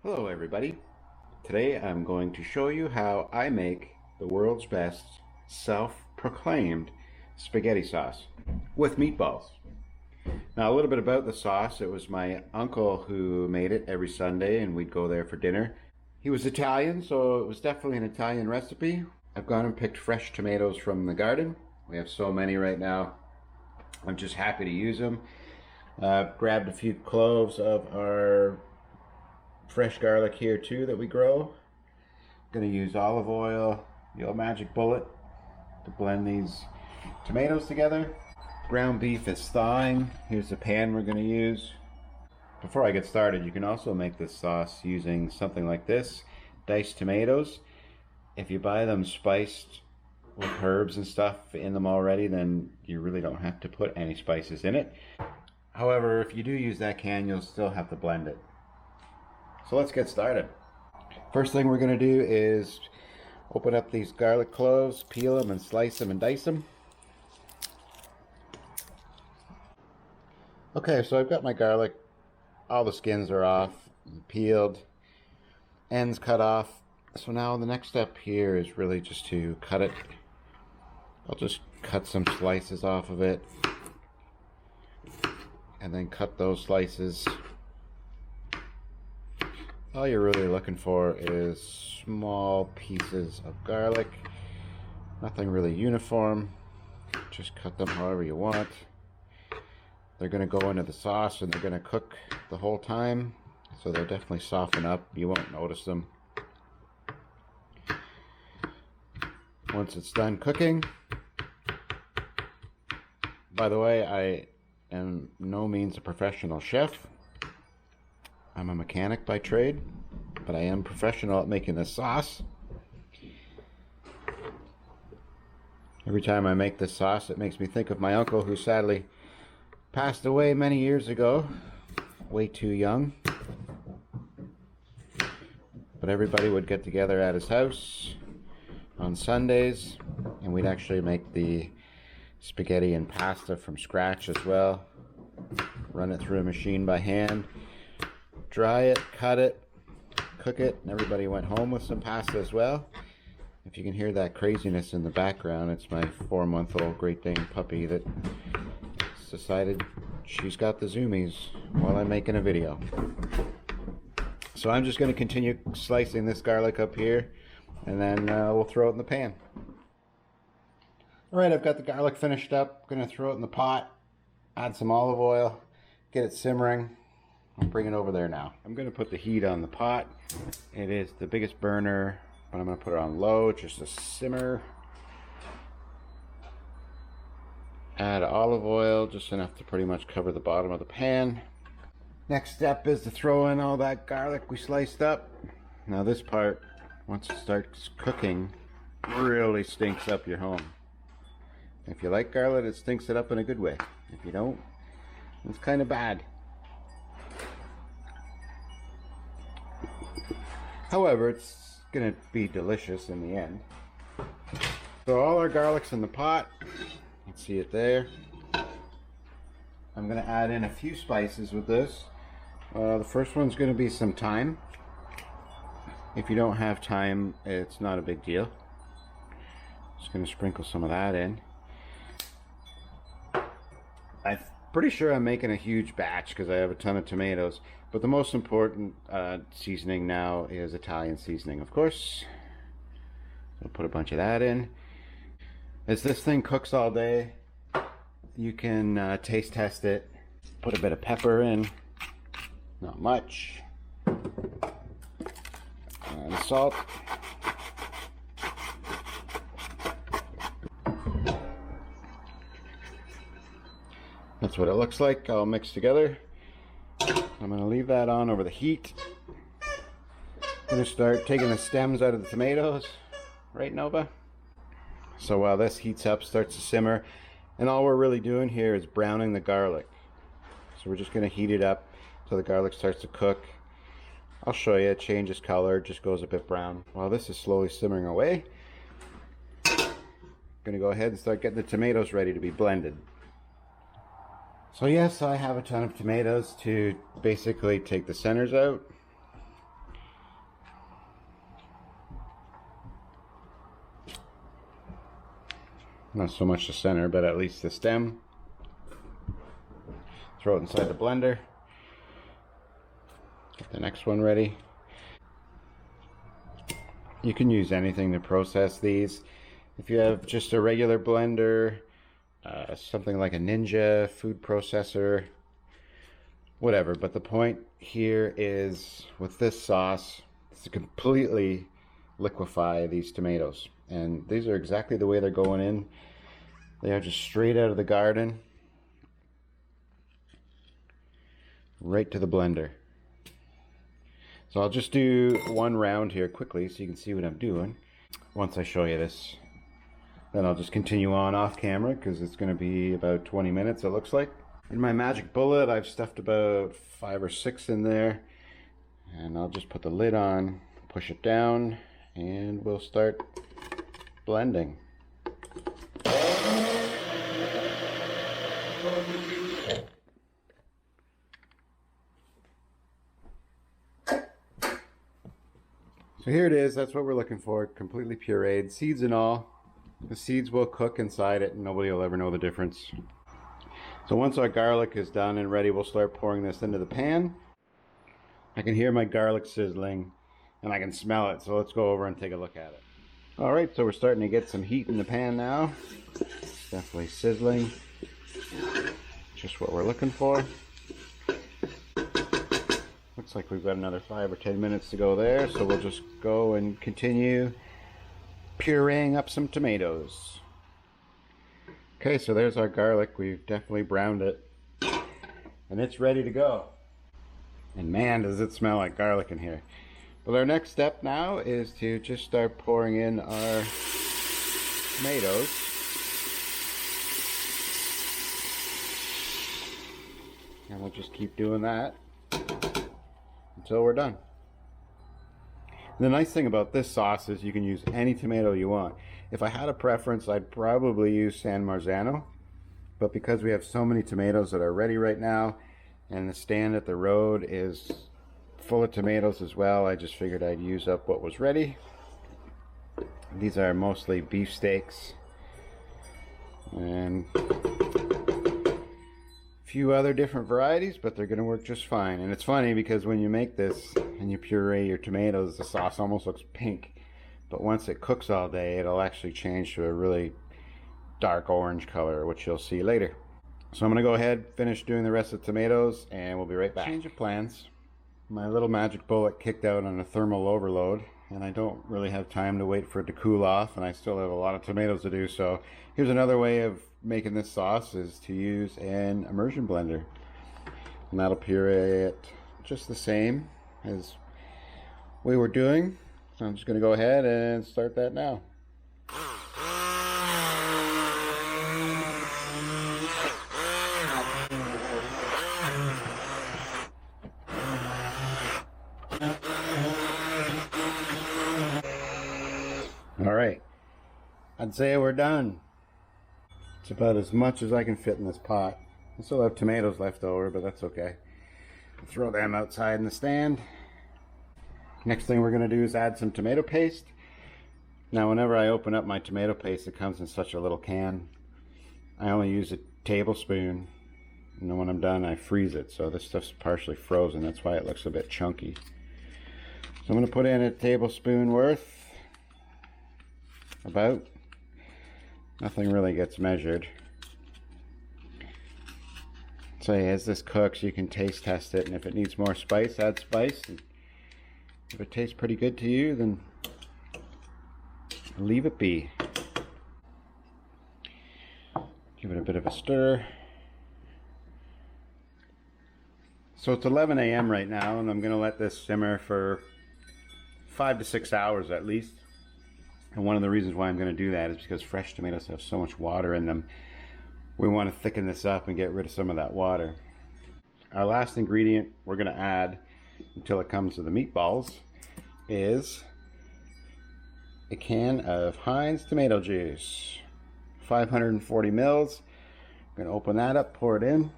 Hello everybody. Today I'm going to show you how I make the world's best self-proclaimed spaghetti sauce with meatballs. Now a little bit about the sauce. It was my uncle who made it every Sunday and we'd go there for dinner. He was Italian, so it was definitely an Italian recipe. I've gone and picked fresh tomatoes from the garden. We have so many right now. I'm just happy to use them. Grabbed a few cloves of our fresh garlic here too that we grow. Gonna use olive oil, the old magic bullet, to blend these tomatoes together. Ground beef is thawing. Here's the pan we're gonna use. Before I get started, you can also make this sauce using something like this: diced tomatoes. If you buy them spiced with herbs and stuff in them already, then you really don't have to put any spices in it. However, if you do use that can, you'll still have to blend it. So let's get started. First thing we're going to do is open up these garlic cloves, peel them and slice them and dice them. Okay, so I've got my garlic. All the skins are off, peeled, ends cut off. So now the next step here is really just to cut it. I'll just cut some slices off of it and then cut those slices. All you're really looking for is small pieces of garlic. Nothing really uniform. Just cut them however you want. They're going to go into the sauce and they're going to cook the whole time. So they'll definitely soften up. You won't notice them. Once it's done cooking. By the way, I am no means a professional chef. I'm a mechanic by trade, but I am professional at making this sauce. Every time I make this sauce, it makes me think of my uncle, who sadly passed away many years ago, way too young. But everybody would get together at his house on Sundays, and we'd actually make the spaghetti and pasta from scratch as well. Run it through a machine by hand. Dry it, cut it, cook it, and everybody went home with some pasta as well. If you can hear that craziness in the background, it's my 4-month-old Great Dane puppy that decided she's got the zoomies while I'm making a video. So I'm just going to continue slicing this garlic up here, and then we'll throw it in the pan. Alright, I've got the garlic finished up. I'm going to throw it in the pot, add some olive oil, get it simmering. I'll bring it over there now. I'm going to put the heat on the pot. It is the biggest burner, but I'm going to put it on low just to simmer. Add olive oil, just enough to pretty much cover the bottom of the pan. Next step is to throw in all that garlic we sliced up. Now this part, once it starts cooking, really stinks up your home. If you like garlic, it stinks it up in a good way. If you don't, it's kind of bad. However, it's going to be delicious in the end. So all our garlic's in the pot. You can see it there. I'm going to add in a few spices with this. The first one's going to be some thyme. If you don't have thyme, it's not a big deal. Just going to sprinkle some of that in. I'm pretty sure I'm making a huge batch because I have a ton of tomatoes. But the most important seasoning now is Italian seasoning, of course. I'll put a bunch of that in. As this thing cooks all day, you can taste test it. Put a bit of pepper in, not much. And salt. That's what it looks like, all mixed together. I'm going to leave that on over the heat. I'm going to start taking the stems out of the tomatoes. Right, Nova? So while this heats up, starts to simmer, and all we're really doing here is browning the garlic. So we're just going to heat it up till the garlic starts to cook. I'll show you, it changes color, just goes a bit brown. While this is slowly simmering away, I'm going to go ahead and start getting the tomatoes ready to be blended. So yes, I have a ton of tomatoes to basically take the centers out. Not so much the center, but at least the stem. Throw it inside the blender. Get the next one ready. You can use anything to process these. If you have just a regular blender, something like a Ninja food processor, whatever. But the point here is with this sauce is to completely liquefy these tomatoes. And these are exactly the way they're going in. They are just straight out of the garden, right to the blender. So I'll just do one round here quickly so you can see what I'm doing. Once I show you this, then I'll just continue on off camera because it's going to be about 20 minutes it looks like. In my magic bullet I've stuffed about 5 or 6 in there, and I'll just put the lid on, push it down, and we'll start blending. So here it is, that's what we're looking for, completely pureed, seeds and all. The seeds will cook inside it and nobody will ever know the difference. So once our garlic is done and ready, we'll start pouring this into the pan. I can hear my garlic sizzling and I can smell it, so let's go over and take a look at it. Alright, so we're starting to get some heat in the pan now. It's definitely sizzling. Just what we're looking for. Looks like we've got another 5 or 10 minutes to go there, so we'll just go and continue pureeing up some tomatoes. Okay, so there's our garlic. We've definitely browned it, and it's ready to go. And man, does it smell like garlic in here. But our next step now is to just start pouring in our tomatoes. And we'll just keep doing that until we're done. The nice thing about this sauce is you can use any tomato you want. If I had a preference, I'd probably use San Marzano, but because we have so many tomatoes that are ready right now and the stand at the road is full of tomatoes as well, I just figured I'd use up what was ready. These are mostly beef steaks and few other different varieties, but they're going to work just fine. And it's funny because when you make this and you puree your tomatoes, the sauce almost looks pink, but once it cooks all day it'll actually change to a really dark orange color, which you'll see later. So I'm going to go ahead, finish doing the rest of the tomatoes, and we'll be right back. Change of plans. My little magic bullet kicked out on a thermal overload, and I don't really have time to wait for it to cool off, and I still have a lot of tomatoes to do. So here's another way of making this sauce, is to use an immersion blender, and that'll puree it just the same as we were doing. So I'm just going to go ahead and start that now. Alright, I'd say we're done. It's about as much as I can fit in this pot. I still have tomatoes left over, but that's okay. I'll throw them outside in the stand. Next thing we're going to do is add some tomato paste. Now whenever I open up my tomato paste, it comes in such a little can. I only use a tablespoon, and then when I'm done I freeze it, so this stuff's partially frozen. That's why it looks a bit chunky. So I'm going to put in a tablespoon worth. About. Nothing really gets measured. So as this cooks, you can taste test it, and if it needs more spice, add spice. And if it tastes pretty good to you, then leave it be. Give it a bit of a stir. So it's 11 a.m. right now, and I'm going to let this simmer for 5 to 6 hours at least. And one of the reasons why I'm going to do that is because fresh tomatoes have so much water in them. We want to thicken this up and get rid of some of that water. Our last ingredient we're going to add until it comes to the meatballs is a can of Heinz tomato juice. 540 mils. I'm going to open that up, pour it in.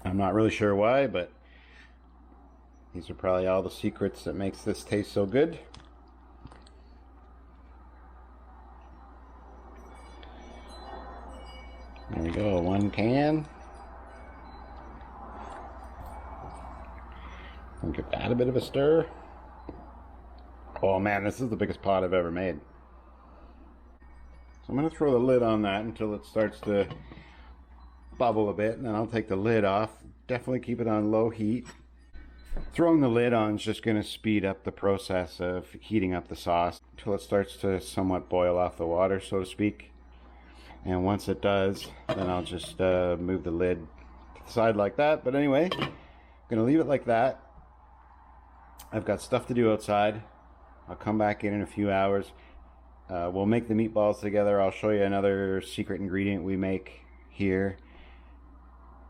I'm not really sure why, but these are probably all the secrets that makes this taste so good. There we go, 1 can. I'll give that a bit of a stir. Oh man, this is the biggest pot I've ever made. So I'm going to throw the lid on that until it starts to bubble a bit, and then I'll take the lid off. Definitely keep it on low heat. Throwing the lid on is just going to speed up the process of heating up the sauce until it starts to somewhat boil off the water, so to speak. And once it does, then I'll just move the lid to the side like that. But anyway, I'm going to leave it like that. I've got stuff to do outside. I'll come back in a few hours. We'll make the meatballs together. I'll show you another secret ingredient we make here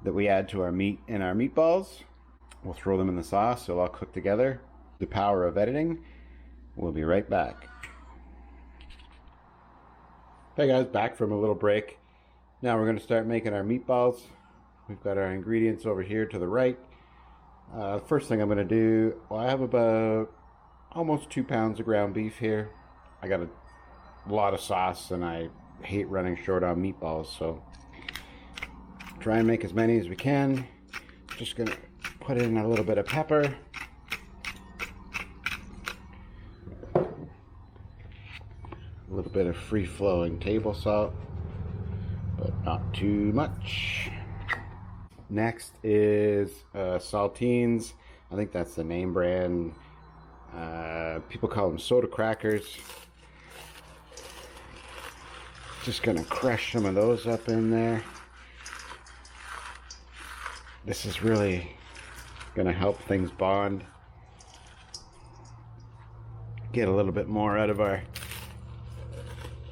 that we add to our meat in our meatballs. We'll throw them in the sauce. They'll all cook together. The power of editing. We'll be right back. Hey guys, back from a little break. Now we're going to start making our meatballs. We've got our ingredients over here to the right. First thing I'm going to do, well, I have about almost 2 pounds of ground beef here. I got a lot of sauce and I hate running short on meatballs, so try and make as many as we can. Just going to put in a little bit of pepper. A little bit of free-flowing table salt, but not too much. Next is saltines. I think that's the name brand. People call them soda crackers. Just gonna crush some of those up in there. This is really gonna help things bond. Get a little bit more out of our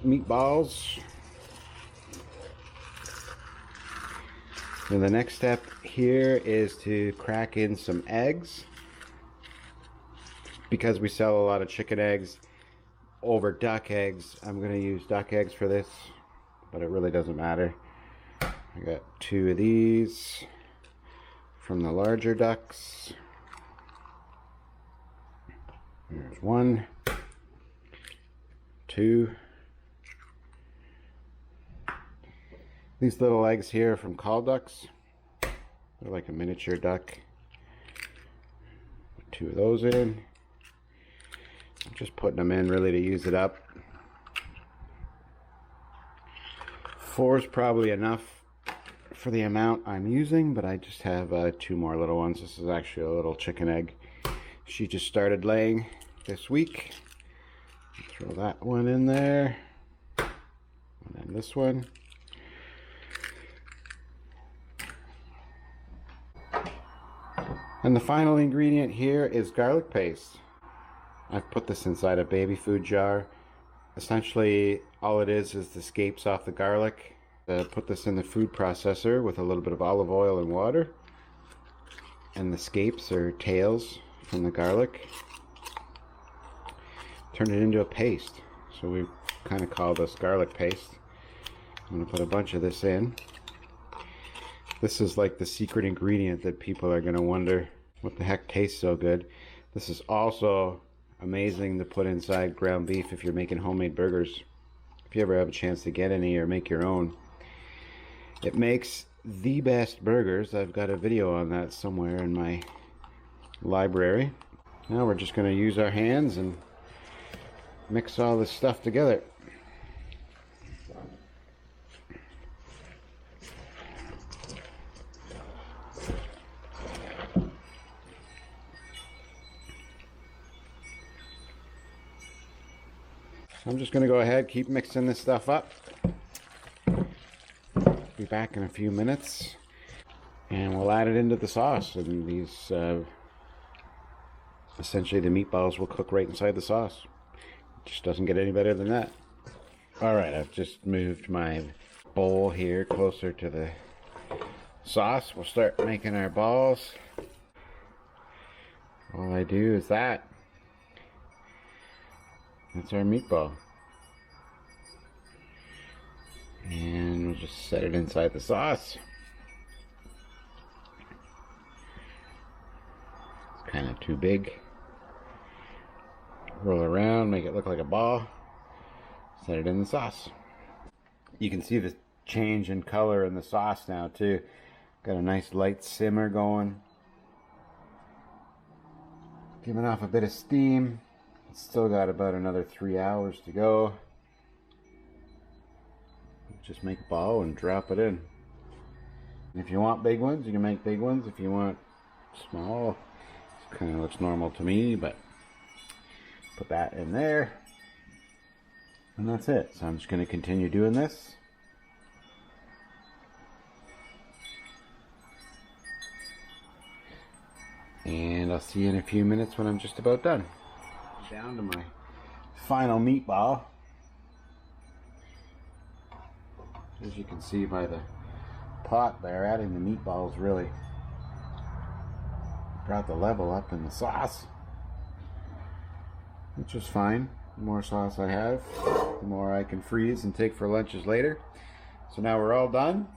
meatballs. And the next step here is to crack in some eggs. Because we sell a lot of chicken eggs over duck eggs, I'm going to use duck eggs for this, but it really doesn't matter. I got 2 of these from the larger ducks. There's 1, 2. These little eggs here are from call ducks. They're like a miniature duck. Put 2 of those in. I'm just putting them in really to use it up. 4 is probably enough for the amount I'm using, but I just have 2 more little ones. This is actually a little chicken egg. She just started laying this week. Throw that one in there. And then this one. And the final ingredient here is garlic paste. I've put this inside a baby food jar. Essentially, all it is the scapes off the garlic. Put this in the food processor with a little bit of olive oil and water. And the scapes or tails from the garlic. Turn it into a paste. So we kind of call this garlic paste. I'm going to put a bunch of this in. This is like the secret ingredient that people are going to wonder what the heck tastes so good. This is also amazing to put inside ground beef if you're making homemade burgers. If you ever have a chance to get any or make your own. It makes the best burgers. I've got a video on that somewhere in my library. Now we're just going to use our hands and mix all this stuff together. I'm just going to go ahead, keep mixing this stuff up. Be back in a few minutes and we'll add it into the sauce, and these essentially the meatballs will cook right inside the sauce. It just doesn't get any better than that. Alright, I've just moved my bowl here closer to the sauce. We'll start making our balls. All I do is that. That's our meatball. And we'll just set it inside the sauce. It's kind of too big. Roll it around, make it look like a ball. Set it in the sauce. You can see the change in color in the sauce now too. Got a nice light simmer going. Giving off a bit of steam. It's still got about another 3 hours to go. Just make a ball and drop it in. And if you want big ones, you can make big ones. If you want small, it kind of looks normal to me, but put that in there. And that's it. So I'm just going to continue doing this. And I'll see you in a few minutes when I'm just about done. Down to my final meatball. As you can see by the pot there, adding the meatballs really brought the level up in the sauce, which is fine. The more sauce I have, the more I can freeze and take for lunches later. So now we're all done.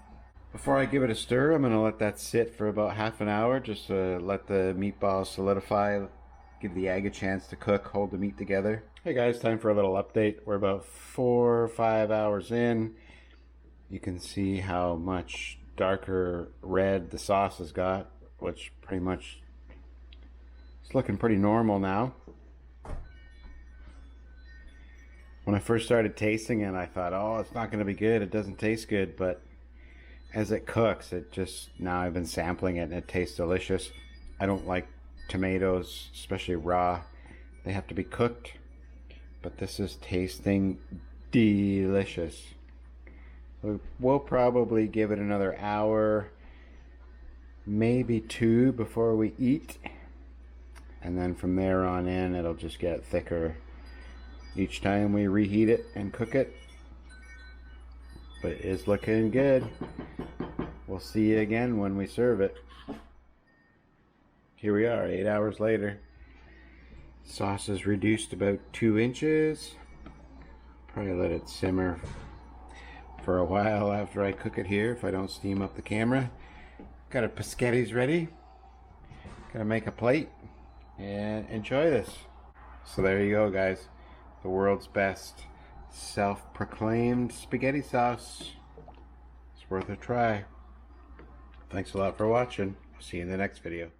Before I give it a stir, I'm going to let that sit for about half an hour, just to let the meatballs solidify, give the egg a chance to cook, hold the meat together. Hey guys, time for a little update. We're about 4 or 5 hours in. You can see how much darker red the sauce has got, which pretty much is looking pretty normal now. When I first started tasting it, I thought, oh, it's not going to be good, it doesn't taste good, but as it cooks, it just, now I've been sampling it and it tastes delicious. I don't like tomatoes, especially raw. They have to be cooked, but this is tasting delicious. We'll probably give it another hour, maybe 2 before we eat. And then from there on in, it'll just get thicker each time we reheat it and cook it. But it is looking good. We'll see you again when we serve it. Here we are, 8 hours later. Sauce is reduced about 2 inches. Probably let it simmer for a while after I cook it here if I don't steam up the camera. Got our paschettis ready. Gonna make a plate and enjoy this. So there you go, guys. The world's best self-proclaimed spaghetti sauce. It's worth a try. Thanks a lot for watching. I'll see you in the next video.